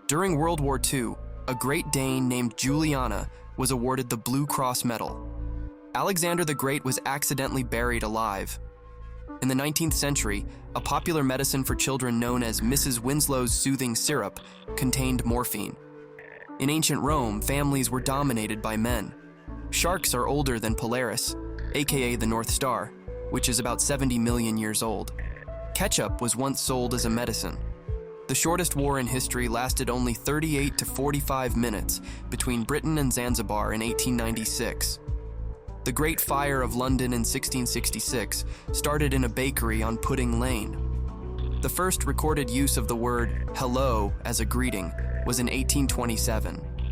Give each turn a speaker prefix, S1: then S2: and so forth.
S1: During World War II, a Great Dane named Juliana was awarded the Blue Cross Medal. Alexander the Great was accidentally buried alive. In the 19th century, a popular medicine for children known as Mrs. Winslow's soothing syrup contained morphine. In ancient Rome, families were dominated by men. Sharks are older than Polaris, aka the North Star, which is about 70 million years old. Ketchup was once sold as a medicine. The shortest war in history lasted only 38 to 45 minutes between Britain and Zanzibar in 1896. The Great Fire of London in 1666 started in a bakery on Pudding Lane. The first recorded use of the word hello as a greeting was in 1827.